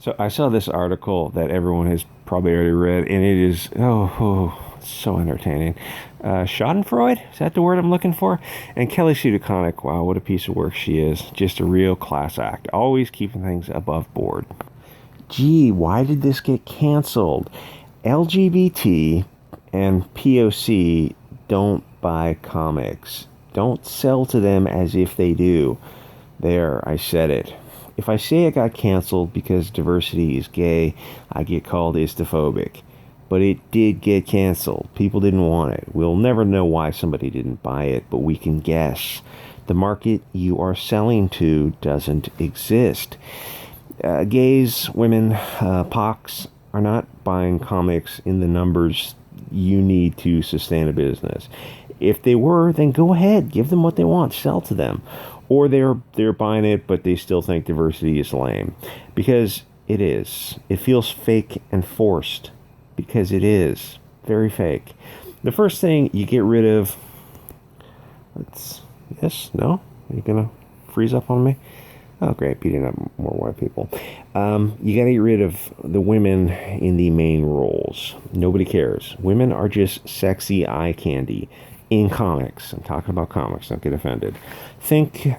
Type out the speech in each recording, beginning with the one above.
So I saw this article that everyone has probably already read, and it is so entertaining. Schadenfreude, is that the word I'm looking for? And Kelly Sue DeConnick, wow, what a piece of work she is. Just a real class act, always keeping things above board. Gee, why did this get canceled? LGBT and POC don't buy comics. Don't sell to them as if they do. There, I said it. If I say it got canceled because diversity is gay, I get called istophobic. But it did get canceled. People didn't want it. We'll never know why somebody didn't buy it, but we can guess. The market you are selling to doesn't exist. Gays, women, POCs are not buying comics in the numbers you need to sustain a business. If they were, then go ahead, give them what they want, sell to them. Or they're buying it, but they still think diversity is lame. Because it is. It feels fake and forced. Because it is. Very fake. The first thing you get rid of... Yes? No? Are you going to freeze up on me? Oh, great. Beating up more white people. You got to get rid of the women in the main roles. Nobody cares. Women are just sexy eye candy. In comics. I'm talking about comics. Don't get offended. Think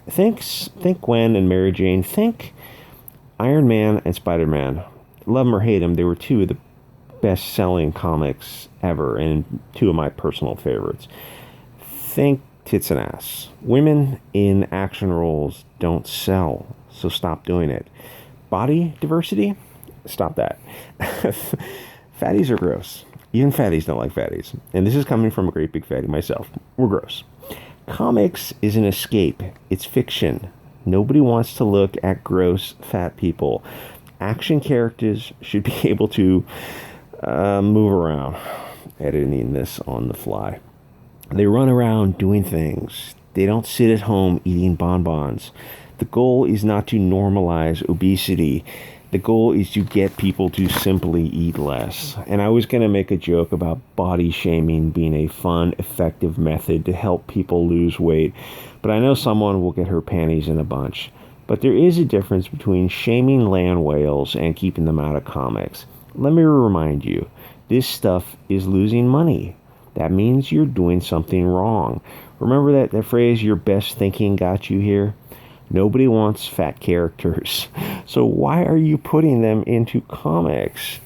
Gwen and Mary Jane. Think Iron Man and Spider-Man. Love them or hate them, they were two of the best-selling comics ever, and two of my personal favorites. Think tits and ass. Women in action roles don't sell, so stop doing it. Body diversity? Stop that. Fatties are gross. Even fatties don't like fatties. And this is coming from a great big fatty myself. We're gross. Comics is an escape. It's fiction. Nobody wants to look at gross fat people. Action characters should be able to move around. Editing this on the fly. They run around doing things. They don't sit at home eating bonbons. The goal is not to normalize obesity. The goal is to get people to simply eat less. And I was going to make a joke about body shaming being a fun, effective method to help people lose weight. But I know someone will get her panties in a bunch. But there is a difference between shaming land whales and keeping them out of comics. Let me remind you, this stuff is losing money. That means you're doing something wrong. Remember that phrase, your best thinking got you here? Nobody wants fat characters. So why are you putting them into comics?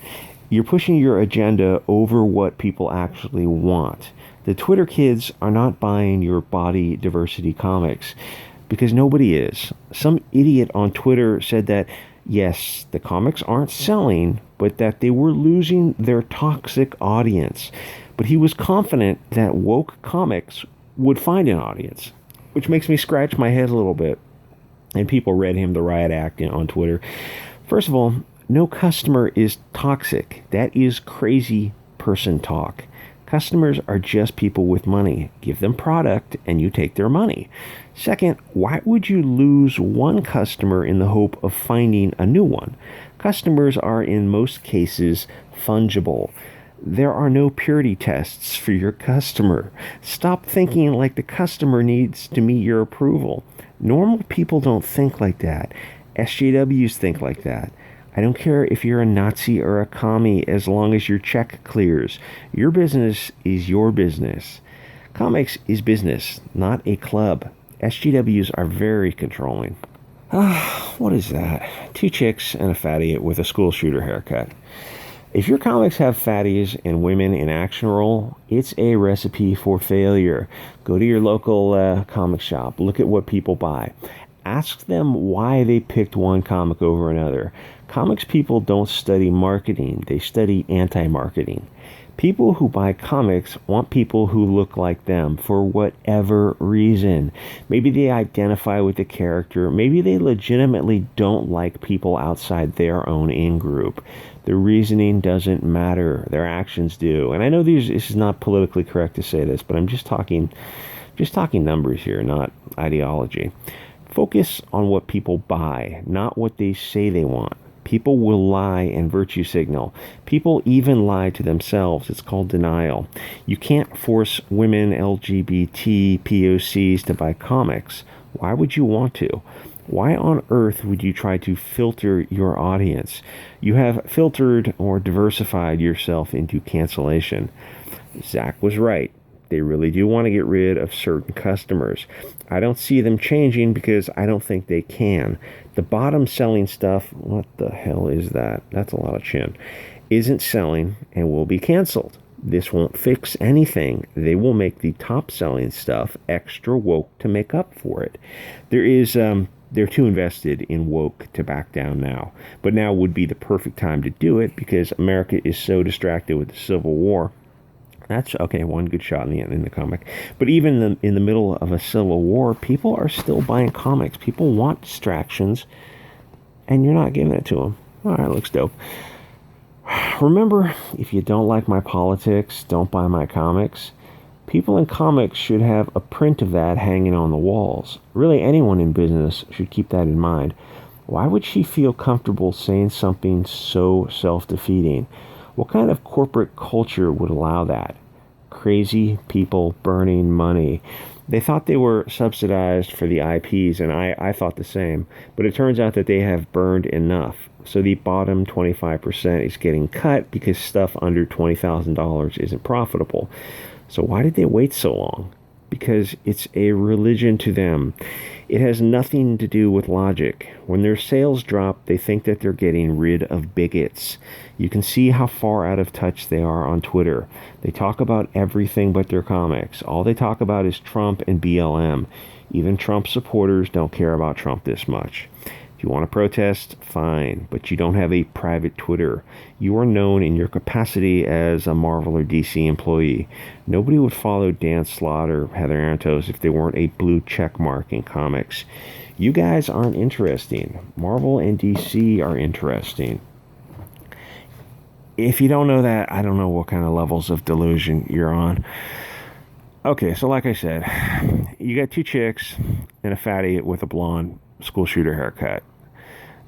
You're pushing your agenda over what people actually want. The Twitter kids are not buying your body diversity comics because nobody is. Some idiot on Twitter said that, yes, the comics aren't selling, but that they were losing their toxic audience. But he was confident that woke comics would find an audience, which makes me scratch my head a little bit. And people read him the riot act on Twitter. First of all, no customer is toxic. That is crazy person talk. Customers are just people with money. Give them product and you take their money. Second, why would you lose one customer in the hope of finding a new one? Customers are in most cases fungible. There are no purity tests for your customer. Stop thinking like the customer needs to meet your approval. Normal people don't think like that. SJWs think like that. I don't care if you're a Nazi or a commie as long as your check clears. Your business is your business. Comics is business, not a club. SJWs are very controlling. What is that? Two chicks and a fatty with a school shooter haircut. If your comics have fatties and women in action role, it's a recipe for failure. Go to your local comic shop. Look at what people buy. Ask them why they picked one comic over another. Comics people don't study marketing. They study anti-marketing. People who buy comics want people who look like them for whatever reason. Maybe they identify with the character. Maybe they legitimately don't like people outside their own in-group. The reasoning doesn't matter. Their actions do. And I know this is not politically correct to say this, but I'm just talking numbers here, not ideology. Focus on what people buy, not what they say they want. People will lie and virtue signal. People even lie to themselves. It's called denial. You can't force women, LGBT, POCs to buy comics. Why would you want to? Why on earth would you try to filter your audience? You have filtered or diversified yourself into cancellation. Zach was right. They really do want to get rid of certain customers. I don't see them changing because I don't think they can. The bottom selling stuff, what the hell is that? That's a lot of chin. Isn't selling and will be canceled. This won't fix anything. They will make the top selling stuff extra woke to make up for it. They're too invested in woke to back down now. But now would be the perfect time to do it because America is so distracted with the Civil War. That's okay, one good shot in the comic. But even in the middle of a civil war, people are still buying comics. People want distractions, and you're not giving it to them. All right, looks dope. Remember, if you don't like my politics, don't buy my comics. People in comics should have a print of that hanging on the walls. Really, anyone in business should keep that in mind. Why would she feel comfortable saying something so self-defeating? What kind of corporate culture would allow that? Crazy people burning money. They thought they were subsidized for the IPs, and I thought the same. But it turns out that they have burned enough. So the bottom 25% is getting cut because stuff under $20,000 isn't profitable. So why did they wait so long? Because it's a religion to them. It has nothing to do with logic. When their sales drop, they think that they're getting rid of bigots. You can see how far out of touch they are on Twitter. They talk about everything but their comics. All they talk about is Trump and BLM. Even Trump supporters don't care about Trump this much. If you want to protest, fine, but you don't have a private Twitter. You are known in your capacity as a Marvel or DC employee. Nobody would follow Dan Slott or Heather Antos if they weren't a blue check mark in comics. You guys aren't interesting. Marvel and DC are interesting. If you don't know that, I don't know what kind of levels of delusion you're on. Okay, so like I said, you got two chicks and a fatty with a blonde school shooter haircut.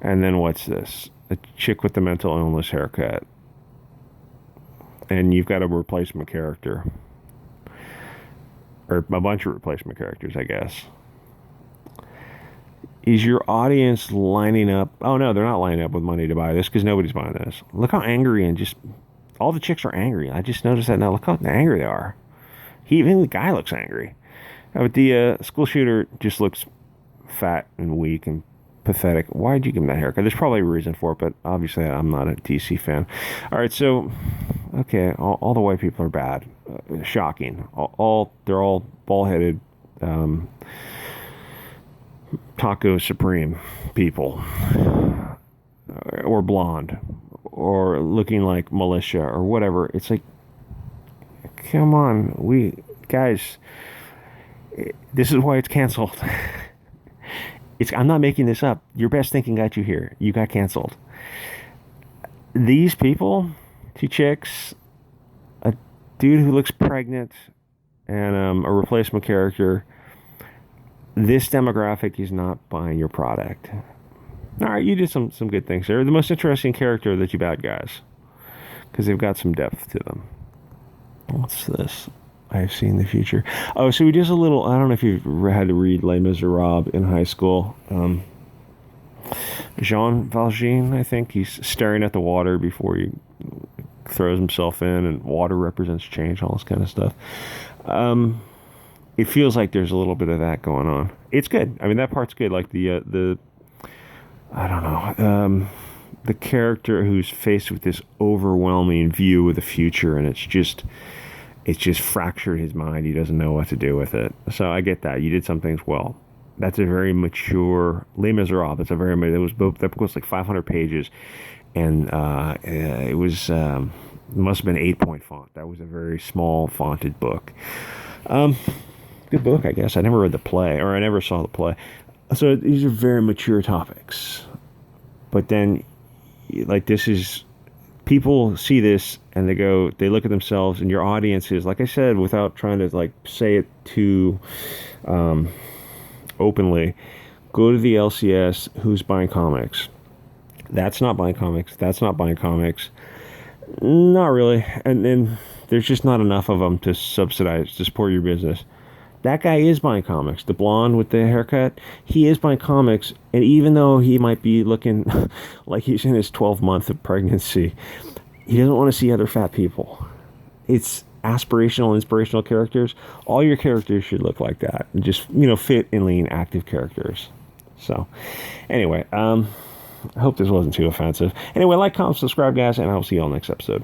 And then what's this? A chick with the mental illness haircut. And you've got a replacement character. Or a bunch of replacement characters, I guess. Is your audience lining up? Oh, no, they're not lining up with money to buy this because nobody's buying this. Look how angry and just... all the chicks are angry. I just noticed that now. Look how angry they are. Even the guy looks angry. But the school shooter just looks fat and weak and pathetic. Why'd you give him that haircut? There's probably a reason for it, but obviously I'm not a DC fan. All right, so okay, all the white people are bad. Shocking. They're all bald-headed Taco Supreme people, or blonde, or looking like militia or whatever. It's like, come on, guys. This is why it's canceled. I'm not making this up. Your best thinking got you here. You got canceled. These people, two chicks, a dude who looks pregnant, and a replacement character. This demographic is not buying your product. All right, you did some good things there. The most interesting character are the two bad guys, because they've got some depth to them. What's this? I've seen the future. Oh, so we just a little... I don't know if you've had to read Les Miserables in high school. Jean Valjean, I think. He's staring at the water before he throws himself in, and water represents change, all this kind of stuff. It feels like there's a little bit of that going on. It's good. I mean, that part's good. Like the I don't know... the character who's faced with this overwhelming view of the future, and it's just fractured his mind. He doesn't know what to do with it. So I get that. You did some things well. That's a very mature Les Miserables. That book was like 500 pages, and it was must have been 8-point font. That was a very small fonted book. Good book, I guess. I never read the play, or I never saw the play. So these are very mature topics. But then, like, this is... people see this and they look at themselves, and your audience is, like I said, without trying to like say it too openly, go to the LCS, who's buying comics. That's not buying comics. That's not buying comics. Not really. And then there's just not enough of them to subsidize, to support your business. That guy is buying comics. The blonde with the haircut, he is buying comics. And even though he might be looking like he's in his 12th month of pregnancy, he doesn't want to see other fat people. It's aspirational, inspirational characters. All your characters should look like that. And just, fit and lean, active characters. So, anyway, I hope this wasn't too offensive. Anyway, like, comment, subscribe, guys, and I'll see you all next episode.